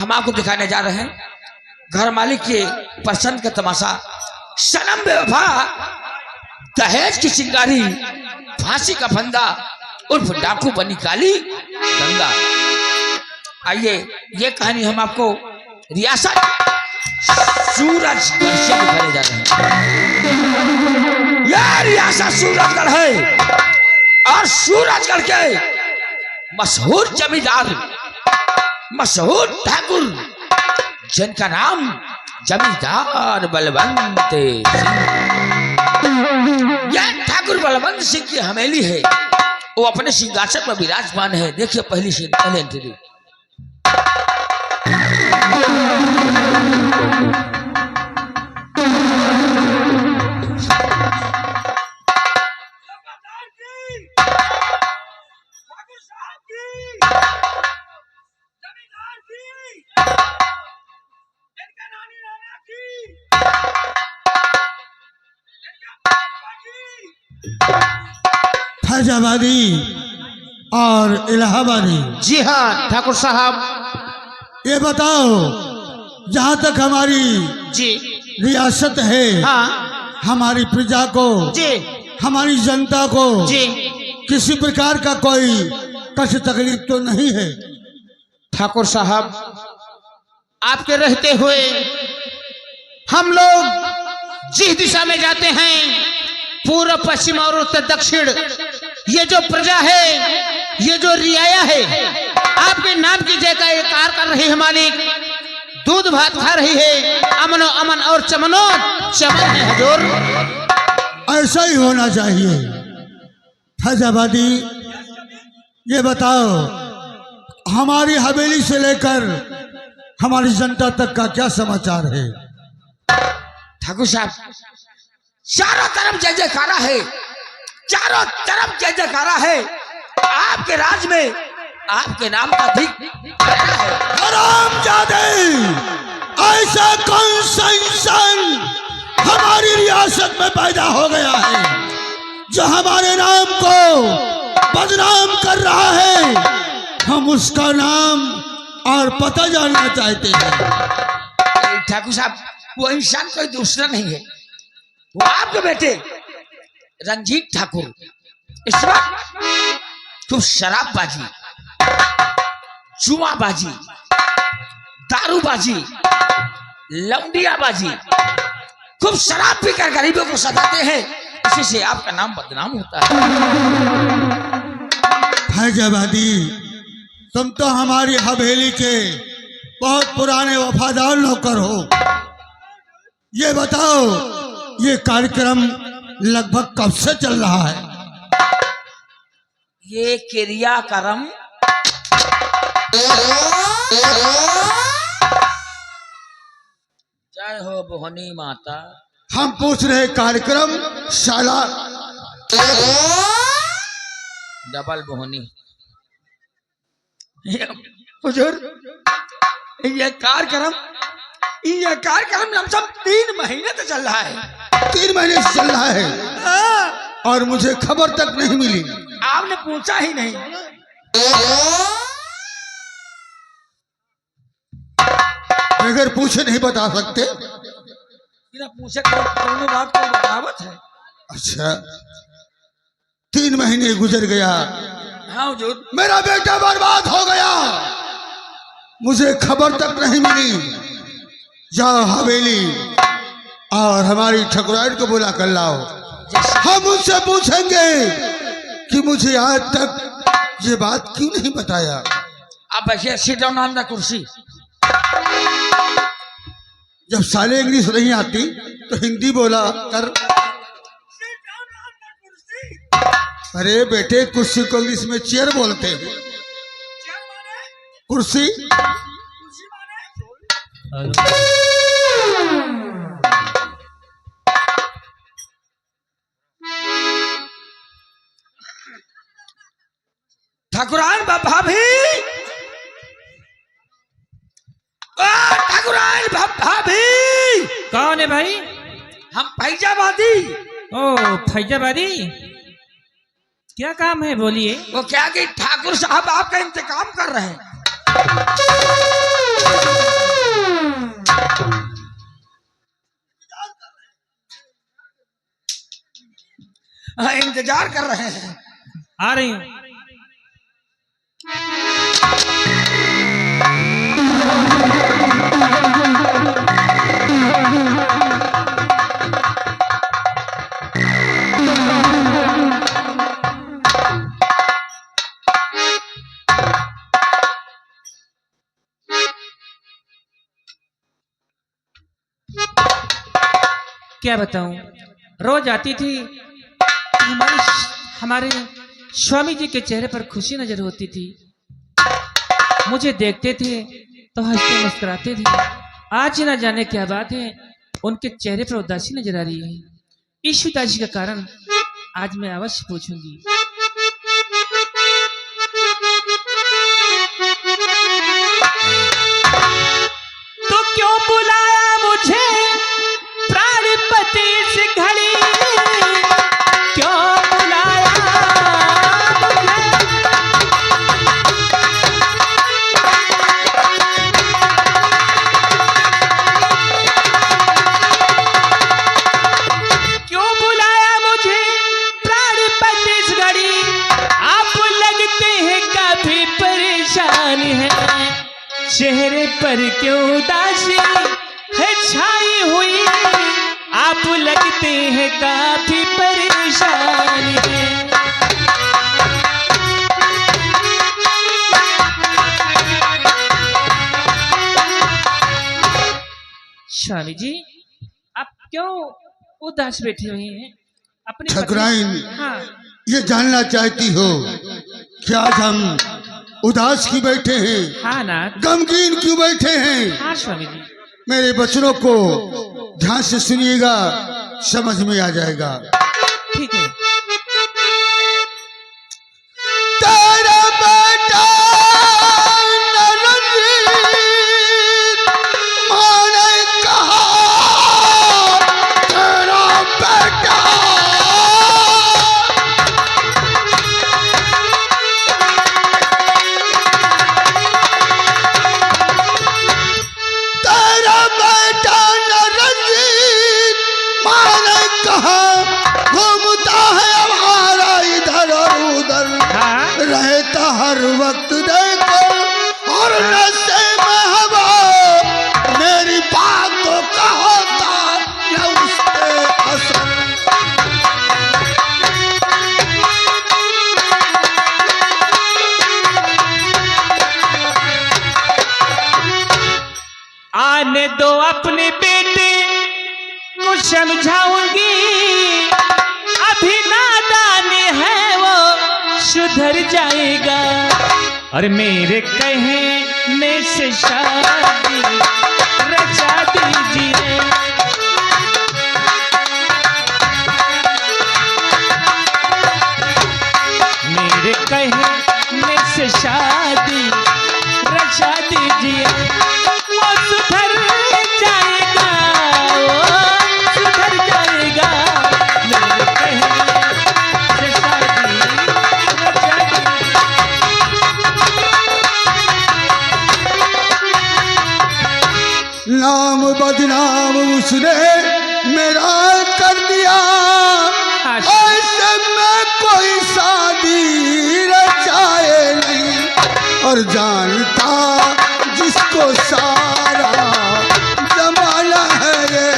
हम आपको दिखाने जा रहे हैं घर मालिक के पसंद का तमाशा। सनम बेवफा, दहेज की चिंगारी, फांसी का फंदा, उर्फ डाकू बनी काली गंगा। आइए ये कहानी हम आपको रियासत सूरजगढ़ से दिखाने जा रहे हैं। यह रियासत सूरजगढ़ है और सूरजगढ़ के मशहूर जमींदार, मशहूर ठाकुर, जिनका नाम जमींदार बलवंत सिंह। यह ठाकुर बलवंत सिंह की हवेली है, वो अपने सिंहासन पर विराजमान है। देखिए पहली सीन, पहले इंटरव्यू। फैजाबादी और इलाहाबादी। जी हाँ ठाकुर साहब, ये बताओ, जहाँ तक हमारी जी रियासत है, हाँ हमारी प्रजा को, जी हमारी जनता को जी, किसी प्रकार का कोई कष्ट तकलीफ तो नहीं है? ठाकुर साहब आपके रहते हुए हम लोग जिस दिशा में जाते हैं, पूर्व पश्चिम और उत्तर दक्षिण, ये जो प्रजा है, ये जो रियाया है, आपके नाम की जयकार कर रही है मालिक, दूध भात खा रही है, अमनो अमन और चमनो चमन है हजूर। ऐसा ही होना चाहिए। फैजाबादी, ये बताओ, हमारी हवेली से लेकर हमारी जनता तक का क्या समाचार है? ठाकुर साहब, चारों तरफ जय जयकारा है, चारों तरफ जय जयकारा है। आपके राज में आपके नाम का अधिक है। हरामजादे, ऐसा कौन सा इंसान हमारी रियासत में पैदा हो गया है जो हमारे नाम को बदनाम कर रहा है? हम उसका नाम और पता जानना चाहते हैं। ठाकुर साहब, वो इंसान कोई दूसरा नहीं है, वो आपके बेटे रंजीत ठाकुर। इस वक्त खूब शराबबाजी, जुआबाजी, दारूबाजी, लौंडियाबाजी, खूब शराब पीकर गरीबों को सताते हैं, इसी से आपका नाम बदनाम होता है। फैजाबादी, तुम तो हमारी हवेली के बहुत पुराने वफादार नौकर हो। ये बताओ, ये कार्यक्रम लगभग कब से चल रहा है? ये क्रियाक्रम जय हो बोहनी माता। हम पूछ रहे कार्यक्रम शाला डबल बोहनी। हुजूर, ये कार्यक्रम लमसम 3 महीने से चल रहा है। 3 महीने से चल रहा है और मुझे खबर तक नहीं मिली। आपने पूछा ही नहीं। अगर पूछे नहीं बता सकते? बिना पूछे दोनों बात को बतावत है। अच्छा, 3 महीने गुजर गया। हाँ हुजूर, मेरा बेटा बर्बाद हो गया, मुझे खबर तक नहीं मिली। जाओ हवेली और हमारी ठकुराइन को बुला कर लाओ। हम उनसे पूछेंगे कि मुझे आज तक ये बात क्यों नहीं बताया। आप बैठिए, सिट डाउन ऑन द कुर्सी। जब साले इंग्लिश नहीं आती तो हिंदी बोला कर। अरे बेटे, कुर्सी को इंग्लिश में चेयर बोलते हैं। कुर्सी। ठाकुरान भाभी, ठाकुरान भाभी। कौन है भाई? हम फैजाबादी। ओ फैजाबादी, क्या काम है बोलिए। वो क्या कि ठाकुर साहब आपका इंतकाम कर रहे हैं। इंतजार कर रहे हैं। आ रही हूँ। क्या बताऊं, रोज आती थी तो हमारे स्वामी जी के चेहरे पर खुशी नजर होती थी। मुझे देखते थे तो हंसते मुस्कुराते थे। आज न जाने क्या बात है, उनके चेहरे पर उदासी नजर आ रही है। इस उदासी का कारण आज मैं अवश्य पूछूंगी। तो क्यों बुलाया मुझे प्राणपति से घड़ी, क्यों बुलाया मुझे? क्यों बुलाया मुझे प्राणपति से घड़ी? आप लगते हैं काफी परेशान हैं, चेहरे पर क्यों उदासी है छाई हुई? आप लगते हैं काफी परेशान हैं। स्वामी जी, आप क्यों उदास बैठे हुए हैं? अपनी ठकुराइन, हाँ ये जानना चाहती हो कि आज हम उदास क्यों बैठे हैं, हाँ नाथ, गमगीन क्यों बैठे हैं? हाँ स्वामी जी। मेरे वचनों को ध्यान से सुनिएगा, समझ में आ जाएगा। ठीक है। तेरा बेटा नरजीत माँ ने कहा, तेरा बेटा घूमता है हमारा इधर और उधर, रहता हर वक्त देखो और नशे में हवा, मेरी बातों का होता न उस पे असर। आने दो अपने बेटे को समझाऊंगी, अभी नादान है वो सुधर जाएगा, और मेरे कहने से शादी रचा दीजिए। मेरे कहने से शादी रचा दीजिए, वो सुधर जाएगा, वो सुधर जाएगा। मेरे कहने से शादी रचा दीजिए। नाम बदनाम उसने मेरा कर दिया, ऐसे में कोई शादी रचाए नहीं, और जानता जिसको सारा जमाना है ये,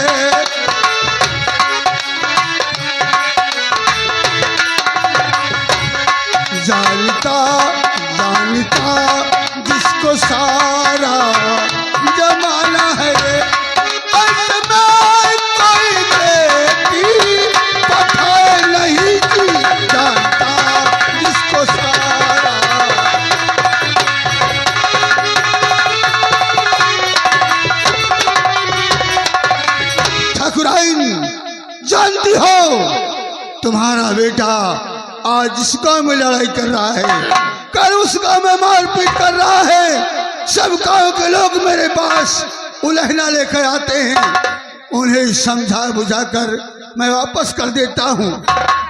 जानता जानता जिसको सारा जमाना है ये, असमान कोई बेटी पठाए नहीं जी, जानता जिसको सारा। ठाकुराइन, जानती हो तुम्हारा बेटा आज इस गांव में लड़ाई कर रहा है, कल उस गांव में मारपीट कर रहा है। सब गांव के लोग मेरे पास उलहना लेकर आते हैं, उन्हें समझा बुझाकर मैं वापस कर देता हूँ,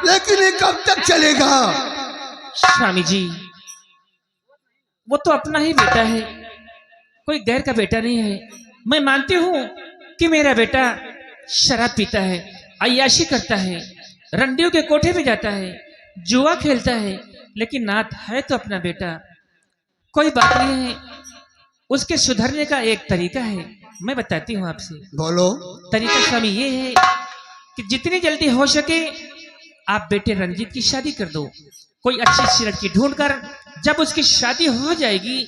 लेकिन ये कब तक चलेगा? स्वामी जी, वो तो अपना ही बेटा है, कोई गैर का बेटा नहीं है। मैं मानती हूँ कि मेरा बेटा शराब पीता है, अय्याशी करता है, रंडियों के कोठे में जाता है, जुआ खेलता है, लेकिन नाथ है तो अपना बेटा। कोई बात नहीं है, उसके सुधरने का एक तरीका है, मैं बताती हूँ आपसे। बोलो। तरीका स्वामी ये है कि जितनी जल्दी हो सके आप बेटे रंजीत की शादी कर दो, कोई अच्छी सी लड़की ढूंढ कर। जब उसकी शादी हो जाएगी,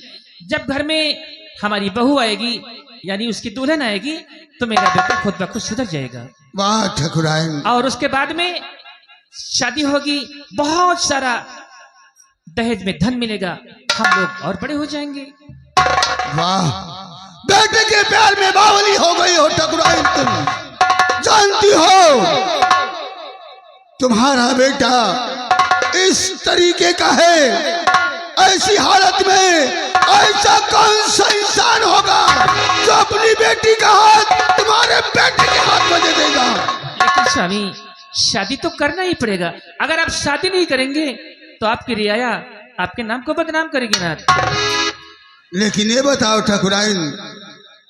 जब घर में हमारी बहू आएगी यानी उसकी दुल्हन आएगी, तो मेरा बेटा खुद ब खुद सुधर जाएगा। वाह ठाकुराइन। और उसके बाद में शादी होगी, बहुत सारा दहेज में धन मिलेगा, हम लोग और बड़े हो जाएंगे। वाह, बेटे के प्यार में बावली हो गई हो ठाकुराइन। तुम जानती हो तुम्हारा बेटा इस तरीके का है, ऐसी हालत में ऐसा कौन सा इंसान होगा जो अपनी बेटी का हाथ तुम्हारे बेटे के हाथ में दे देगा। लेकिन स्वामी शादी तो करना ही पड़ेगा, अगर आप शादी नहीं करेंगे तो आपकी रियाया आपके नाम को बदनाम करेगी ना। लेकिन ये बताओ ठाकुराइन,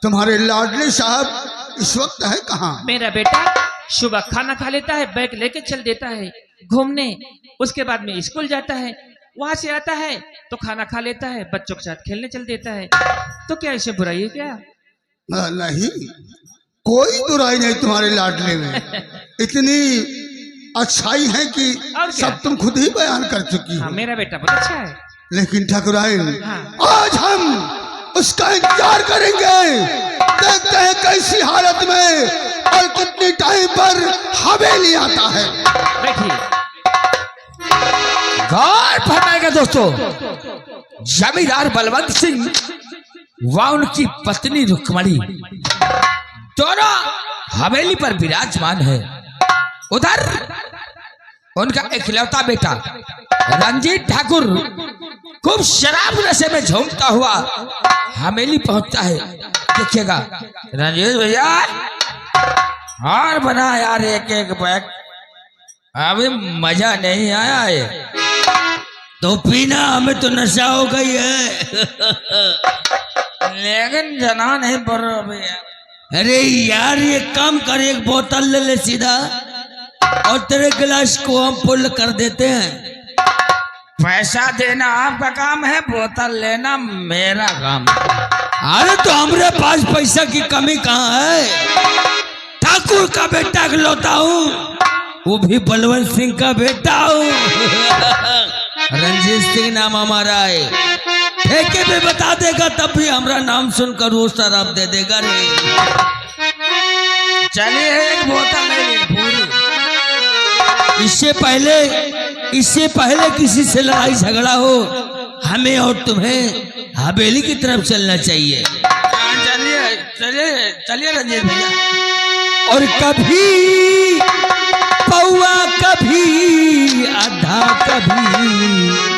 तुम्हारे लाडले साहब इस वक्त है कहाँ? मेरा बेटा सुबह खाना खा लेता है, बैग लेके चल देता है घूमने, उसके बाद में स्कूल जाता है, वहां से आता है तो खाना खा लेता है, बच्चों के साथ खेलने चल देता है। तो क्या इसे बुराई है क्या? नहीं, कोई बुराई नहीं तुम्हारे लाडले में। इतनी अच्छाई है कि सब तुम खुद ही बयान कर चुकी हो। मेरा बेटा बहुत अच्छा है। लेकिन ठाकुराइन, आज हम उसका इंतजार करेंगे, देखते हैं कैसी हालत में और कितनी टाइम पर हवेली आता है। बैठिए। गौर फरमाएगा दोस्तों, जमींदार बलवंत सिंह व उनकी पत्नी रुक्मणी दोनों हवेली पर विराजमान है। उधर उनका इकलौता बेटा रंजीत ठाकुर खूब शराब नशे में झूमता हुआ हवेली पहुंचता है। देखिएगा रंजीत भैया, और बना यार एक एक बैग, अभी मजा नहीं आया है। तो पीना, हमें तो नशा हो गई है। लेकिन जना नहीं पड़ रहा भैया। अरे यार ये काम कर, एक बोतल ले ले सीधा और तेरे गिलास को हम फुल कर देते हैं। पैसा देना आपका काम है, बोतल लेना मेरा काम। अरे तो हमारे पास पैसा की कमी कहाँ है? ठाकुर का बेटा इकलौता हूँ, वो भी बलवंत सिंह का बेटा हूँ। रंजीत सिंह नाम हमारा है, ठेके पे बता देगा तब भी हमारा नाम सुनकर वो शराब दे देगा रे। चलिए एक बोतल ले पूरी। इससे पहले किसी से लड़ाई झगड़ा हो, हमें और तुम्हें हवेली की तरफ चलना चाहिए। चलिए चलिए चलिए रंजीत भैया। और कभी पौआ, कभी आधा, कभी